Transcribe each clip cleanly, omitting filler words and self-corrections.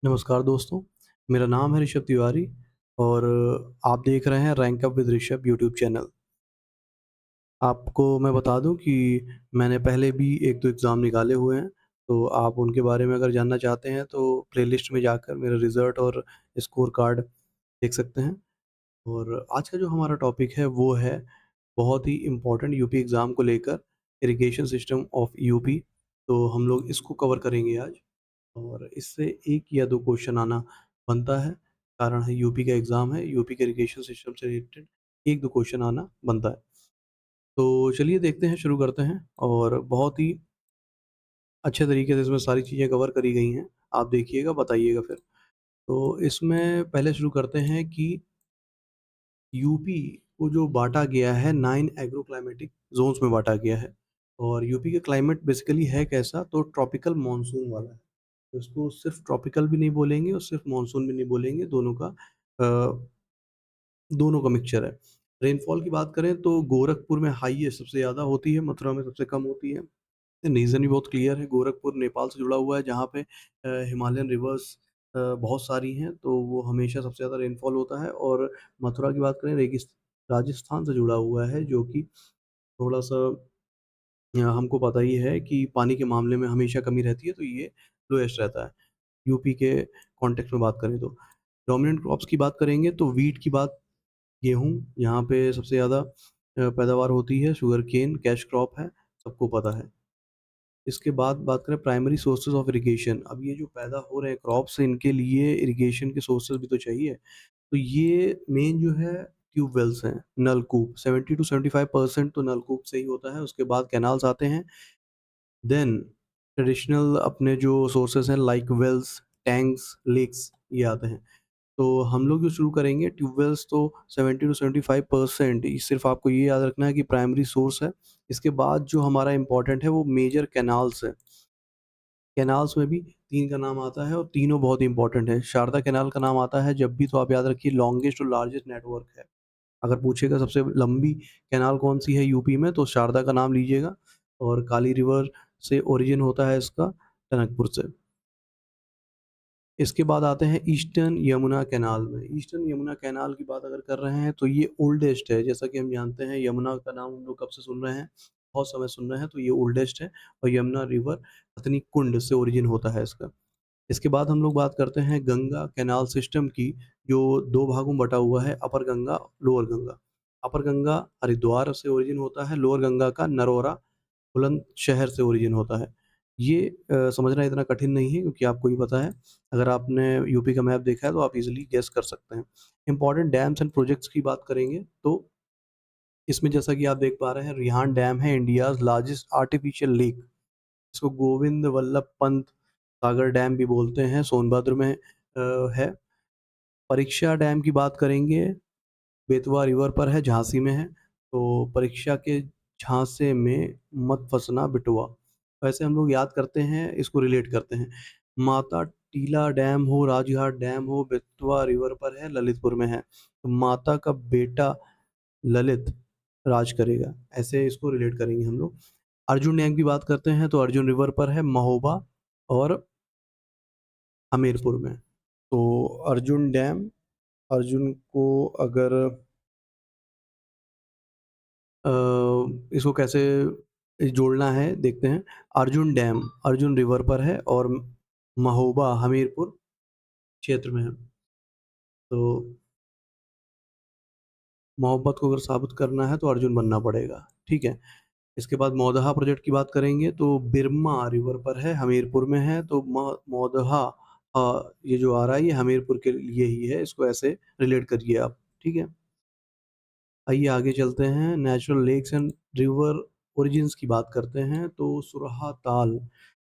नमस्कार दोस्तों, मेरा नाम है ऋषभ तिवारी और आप देख रहे हैं rank up with Rishabh YouTube channel. आपको मैं बता दूं कि मैंने पहले भी 1-2 एग्ज़ाम निकाले हुए हैं, तो आप उनके बारे में अगर जानना चाहते हैं तो प्लेलिस्ट में जाकर मेरा रिज़ल्ट और स्कोर कार्ड देख सकते हैं। और आज का जो हमारा टॉपिक है वो है बहुत ही इम्पोर्टेंट यूपी एग्ज़ाम को लेकर इरिगेशन सिस्टम ऑफ यूपी। तो हम लोग इसको कवर करेंगे आज। और इससे 1 या 2 क्वेश्चन आना बनता है, कारण है यूपी का एग्ज़ाम है, यूपी के इरिगेशन सिस्टम से रिलेटेड 1-2 क्वेश्चन आना बनता है। तो चलिए देखते हैं, शुरू करते हैं और बहुत ही अच्छे तरीके से इसमें सारी चीज़ें कवर करी गई हैं। आप देखिएगा, बताइएगा फिर। तो इसमें पहले शुरू करते हैं कि यूपी को जो बाँटा गया है 9 एग्रो क्लाइमेटिक ज़ोन्स में बाँटा गया है और यूपी का क्लाइमेट बेसिकली है कैसा, तो ट्रॉपिकल मानसून वाला है। तो इसको सिर्फ़ ट्रॉपिकल भी नहीं बोलेंगे और सिर्फ़ मानसून भी नहीं बोलेंगे, दोनों का मिक्सचर है। रेनफॉल की बात करें तो गोरखपुर में हाईएस्ट सबसे ज़्यादा होती है, मथुरा में सबसे कम होती है। रीज़न भी बहुत क्लियर है, गोरखपुर नेपाल से जुड़ा हुआ है जहाँ पे हिमालयन रिवर्स बहुत सारी हैं, तो वो हमेशा सबसे ज़्यादा रेनफॉल होता है। और मथुरा की बात करें, राजस्थान से जुड़ा हुआ है, जो कि थोड़ा-सा हमको पता ही है कि पानी के मामले में हमेशा कमी रहती है, तो ये लोएस्ट रहता है। यूपी के कॉन्टेक्स्ट में बात करें तो। डोमिनेंट क्रॉप्स की बात करेंगे तो व्हीट की बात, गेहूँ यहाँ पे सबसे ज़्यादा पैदावार होती है, शुगरकेन कैश क्रॉप है, सबको पता है। इसके बाद बात करें प्राइमरी सोर्सेज़ ऑफ इरिगेशन, अब ये जो पैदा हो रहे हैं क्रॉप्स, इनके लिए इरिगेशन के सोर्सेज़ भी तो चाहिए। तो ये मेन जो है ट्यूबवेल्स हैं, नलकूप 70 टू 75% तो नलकूप से ही होता है, उसके बाद कैनाल्स आते हैं। देन ट्रेडिशनल अपने जो सोर्सेज़ हैं लाइक वेल्स, टैंक्स, लेक्स, ये आते हैं। तो हम लोग जो शुरू करेंगे ट्यूबवेल्स, तो 70 टू 75% सिर्फ़ आपको ये याद रखना है कि प्राइमरी सोर्स है। इसके बाद जो हमारा इम्पोर्टेंट है वो मेजर कैनाल्स है। कैनाल्स में भी 3 का नाम आता है और तीनों बहुत इम्पोर्टेंट हैं। शारदा कैनाल का नाम आता है जब भी, तो आप याद रखिए लॉन्गेस्ट और लार्जेस्ट नेटवर्क है। अगर पूछेगा सबसे लंबी कैनाल कौन-सी है यूपी में, तो शारदा का नाम लीजिएगा। और काली रिवर से ओरिजिन होता है इसका, टनकपुर से। इसके बाद आते हैं ईस्टर्न यमुना कैनाल में। ईस्टर्न यमुना कैनाल की बात अगर कर रहे हैं तो ये ओल्डेस्ट है। जैसा कि हम जानते हैं यमुना का नाम हम लोग कब से सुन रहे हैं, बहुत समय सुन रहे हैं, तो ये ओल्डेस्ट है। और यमुना रिवर हथनी कुंड से ओरिजिन होता है इसका। इसके बाद हम लोग बात करते हैं गंगा कैनाल सिस्टम की, जो 2 भागों में बँटा हुआ है, अपर गंगा, लोअर गंगा। अपर गंगा हरिद्वार से ओरिजिन होता है, लोअर गंगा का नरौरा बुलंदशहर से ओरिजिन होता है। ये समझना इतना कठिन नहीं है क्योंकि आपको भी पता है। अगर आपने यूपी का मैप देखा है तो आप ईज़िली गेस कर सकते हैं। इम्पोर्टेंट डैम्स एंड प्रोजेक्ट्स की बात करेंगे तो इसमें जैसा कि आप देख पा रहे हैं, रिहांड डैम है इंडियाज़ लार्जेस्ट आर्टिफिशियल लेक। इसको गोविंद वल्लभ पंत सागर डैम भी बोलते हैं, सोनभद्र में है। परीक्षा डैम की बात करेंगे, बेतवा रिवर पर है, झांसी में है। तो परीक्षा के झांसे में मत फँसना बिटवा। वैसे हम लोग याद करते हैं, इसको रिलेट करते हैं। माता टीला डैम हो, राजघाट डैम हो, बेतवा रिवर पर है, ललितपुर में है। तो माता का बेटा ललित राज करेगा, ऐसे इसको रिलेट करेंगे हम लोग। अर्जुन डैम की बात करते हैं तो अर्जुन रिवर पर है, महोबा और हमीरपुर में। तो अर्जुन डैम, अर्जुन को अगर अ, इसको कैसे जोड़ना है देखते हैं। अर्जुन डैम अर्जुन रिवर पर है और महोबा हमीरपुर क्षेत्र में है। तो मोहब्बत को अगर साबित करना है तो अर्जुन बनना पड़ेगा, ठीक है? इसके बाद मौदहा प्रोजेक्ट की बात करेंगे तो बिरमा रिवर पर है, हमीरपुर में है। तो मौदहा ये जो आ रहा है ये हमीरपुर के लिए ही है, इसको ऐसे रिलेट करिए आप, ठीक है? आइए आगे चलते हैं, natural lakes and river origins की बात करते हैं तो सुरहा ताल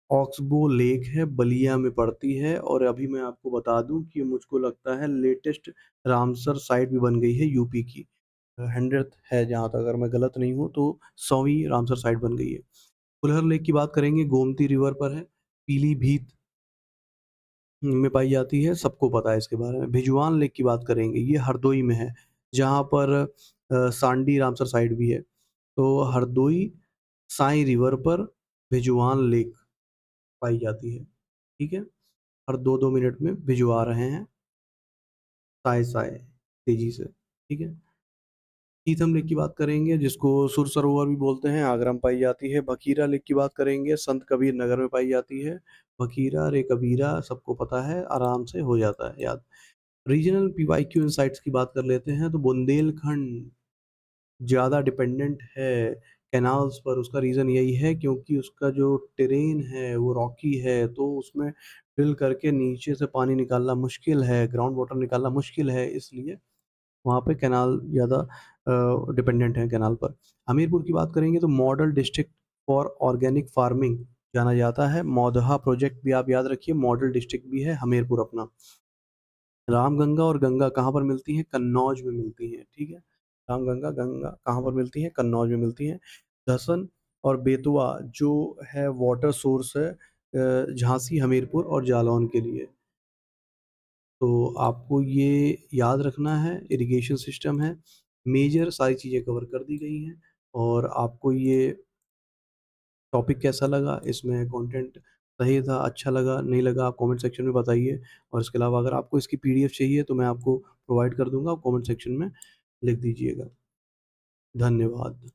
ऑक्सबो लेक है, बलिया में पड़ती है। और अभी मैं आपको बता दूं कि मुझको लगता है लेटेस्ट रामसर साइट भी बन गई है यूपी की। 100th है जहाँ तक, अगर मैं गलत नहीं हूँ तो 100वीं रामसर साइट बन गई है। फुलहर लेक की बात करेंगे, गोमती रिवर पर है, पीलीभीत में पाई जाती है, सबको पता है इसके बारे में। भिजवान लेक की बात करेंगे, ये हरदोई में है, जहाँ पर सांडी रामसर साइट भी है। तो हरदोई साई रिवर पर भिजवान लेक पाई जाती है, ठीक है? हर 2-2 मिनट में भिजवा रहे हैं, साए-साए तेज़ी से, ठीक है? चीथम लेक की बात करेंगे जिसको सुर सरोवर भी बोलते हैं, आगरा में पाई जाती है। बखीरा लेक की बात करेंगे, संत कबीर नगर में पाई जाती है। बखीरा रे कबीरा सबको पता है, आराम से हो जाता है याद। रीजनल पीवाईक्यू इनसाइट्स की बात कर लेते हैं, तो बुंदेलखंड ज़्यादा डिपेंडेंट है कैनाल्स पर। उसका रीज़न यही है क्योंकि उसका जो टेरेन है वो रॉकी है, तो उसमें ड्रिल करके नीचे से पानी निकालना मुश्किल है, ग्राउंड वाटर निकालना मुश्किल है, इसलिए वहाँ पे कैनाल ज़्यादा डिपेंडेंट है कैनाल पर। हमीरपुर की बात करेंगे तो model district for organic farming जाना जाता है। मौदहा प्रोजेक्ट भी आप याद रखिए, मॉडल डिस्ट्रिक्ट भी है हमीरपुर अपना। रामगंगा और गंगा कहाँ पर मिलती हैं? कन्नौज में मिलती हैं, ठीक है? रामगंगा, गंगा कहाँ पर मिलती हैं? कन्नौज में मिलती हैं। दसन और बेतवा जो है वाटर सोर्स है झांसी, हमीरपुर और जालौन के लिए। तो आपको ये याद रखना है, इरिगेशन सिस्टम है, मेजर सारी चीज़ें कवर कर दी गई हैं। और आपको ये टॉपिक कैसा लगा? इसमें कंटेंट सही था, अच्छा लगा, नहीं लगा? आप कमेंट सेक्शन में बताइए। और इसके अलावा अगर आपको इसकी पीडीएफ चाहिए तो मैं आपको प्रोवाइड कर दूँगा, आप कमेंट सेक्शन में लिख दीजिएगा। धन्यवाद।